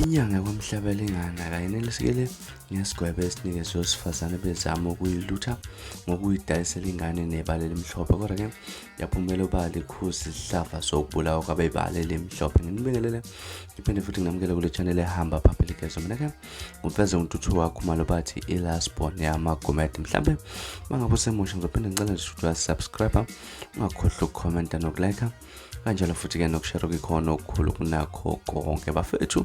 Inyanga yakwaMhlabuyalingana kayinelisekile ngesigwebo esinikesoweSfazane bezama ukuyilutha ngokuyidayisela ingane nebala elimhlophe, kodwa ke yaphumela ubala ikhusi isihlava sokubulawa kwabebala elimhlophe. Nginibingelele ngiphinde futhi ngamukele kule channel ehamba phambili kezo. Mina ke ngiveze untuthu wakho malo bathi ilasbon yamagomet. Mhlambe mangabe usemusha ngizophinda ngicela nje ukuthi subscribe, ungakhohlwa ukucomment nokulike, kanjalo futhi ke nokushare ikhono okukhulu kunakho konke bafethu.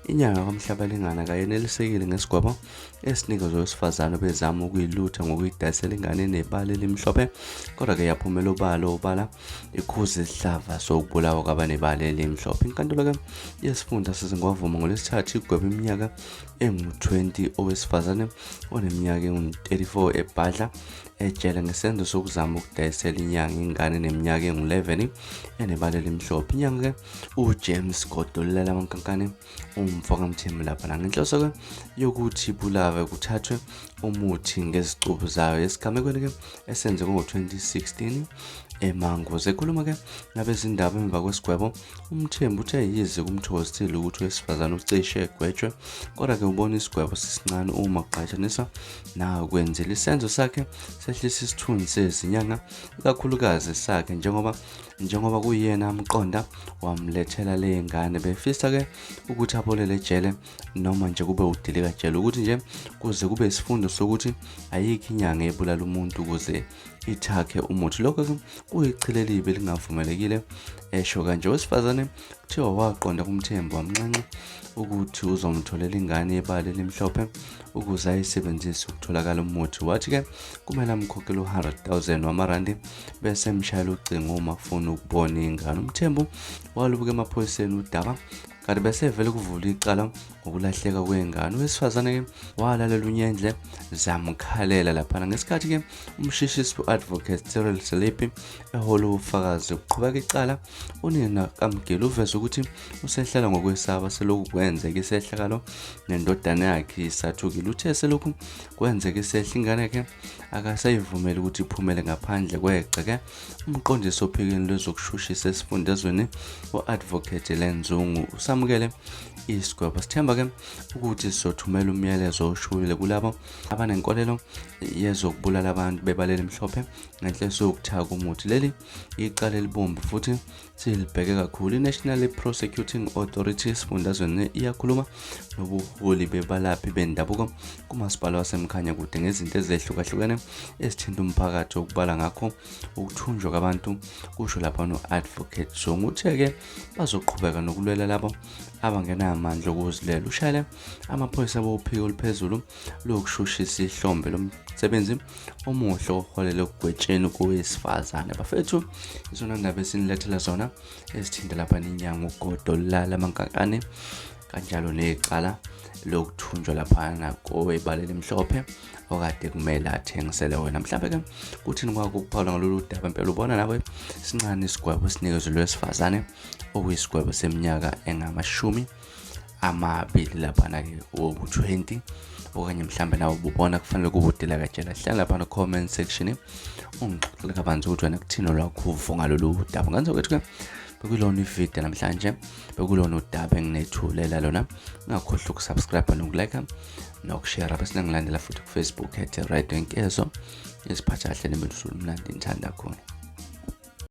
Inyanga yakwaMhlabuyalingana kayinelisekile ngesigwebo esinikezowesifazane bezama ukuyilutha ngokuyidayisela ingane nebala elimhlophe, kodwa ke yaphumela ubala ikhuzi isihlava sokubulawa kwabanebala elimhlophe. Inkantolo ke yesifunda sizingwavuma ngolesithathu igweba iminyaka engu-20 owesifazane oneminyaka engu-34 ebhadla ejele ngesenzo sokuzama ukudayisela inyanga ingane neminyaka engu-11 enebala elimhlophe. Inyanga ke uJames Godolela amankankane umfokamthembu lapha ngenhloso ke yokuthi ibulawe kuthathwe umuthi ngezicubu zayo esigamekweni ke esenzeke ngo-2016 emangozi. Ekhuluma ke nabezindaba emva kwesigwebo, umthembu uthe yize kumthokozile ukuthi owesifazane ucishe egwetshwe, kodwa ke ubona isigwebo sisincane uma kuqhathaniswa nawe kwenzela isenzo sakhe sehlisa isithunzi sezinyanga, ikakhulukazi sakhe njengoba kuyena amqonda wamlethela le ngane. Befisa ke ukuthi abolele ejele noma nje kube udilika jele ukuthi nje kuze kube isifundo sokuthi ayikho inyanga ebulala umuntu ukuze ithakhe umuthi. Lokho ke kuyichilelibe lingavumelekile esho kanje. Owesifazane kuthiwa waqonda kumthembu wamnxanxa ukuthi uzomtholela ingane ebala elimhlophe ukuze ayisebenzise ukutholakala umuthi. Wathi ke kumele amkhokhele u100,000 wamarandi bese emshayela ucingo uma afuna ukubona ingane. Umthembu walubuka emaphoyiseni udaba kanti bese vele kuvula icala ngokulahleka kwengane. Owesifazane ke walalela unyendle zamkhalela lapha ngesikhathi ke umshishisi advocate Cyril Selepi ehola ubufakazi uqhubeka icala. Unina kaMgeli uveza ukuthi usehlala ngokwesaba selokhu kwenzeka isehlakalo nendodana yakhe isathukile. Uthe selokhu kwenzeka isehla ingane yakhe akasayivumeli ukuthi iphumele ngaphandle kweqe ke umqondisi ophikeni lwezokushushisa esifundazweni uadvocate Lenzungu usamukele isigwebo. Sithemba ke ukuthi sizothumela umyalezo oshulile kulabo abanenkolelo yezokubulala abantu bebala elimhlophe ngenhleso yokuthaka umuthi. Leli iqala elibomvu futhi silibheke kakhulu. I-National Prosecuting Authority esifundazweni iyakhuluma nobuholi bebalaphi bendabuko kumasipala wasemkhanya kude ngezinto ezehlukahlukene ezithinta umphakathi okubala ngakho ukuthunjwa kwabantu, kusho lapha no-advocate Zungu. Uthe-ke bazoqhubeka nokulwela labo abangenamandla okuzilela. Ushayele amaphoyisa bophiko oluphezulu lokushushisa ihlombe lomsebenzi omuhle oholele ukugwetsheni kowesifazane. Bafethu izona ndaba esinilethela zona ezithinta lapha inyanga uGodolela amankankane kanjalo necala lokuthunjwa lapha kowebala elimhlophe okade kumele athengisele wena. Mhlawumbe ke kuthini kwakho ukuphawula ngalolu daba impela ubona nawe sincane isigwebo esinikezwe lwesifazane okuyisigwebo seminyaka engamashumi amabili lapha ke u20 okanye mhlambe nawe ubona kufanele kubudela kajela. Hlala lapha no comment section ungixoxele kabanzi ukuthi wena kuthini lwakho uvo ngalolu daba. Ngani sokuthi ke bekulona ivideo namhlanje, bekulona udaba enginethulela lona. Ungakhohlwa ukusubscribe nokulike nokushare bese ngilandela futhi ku Facebook @radionkezo. Isiphatha kahle nemidlalo mnandi ngithanda khona.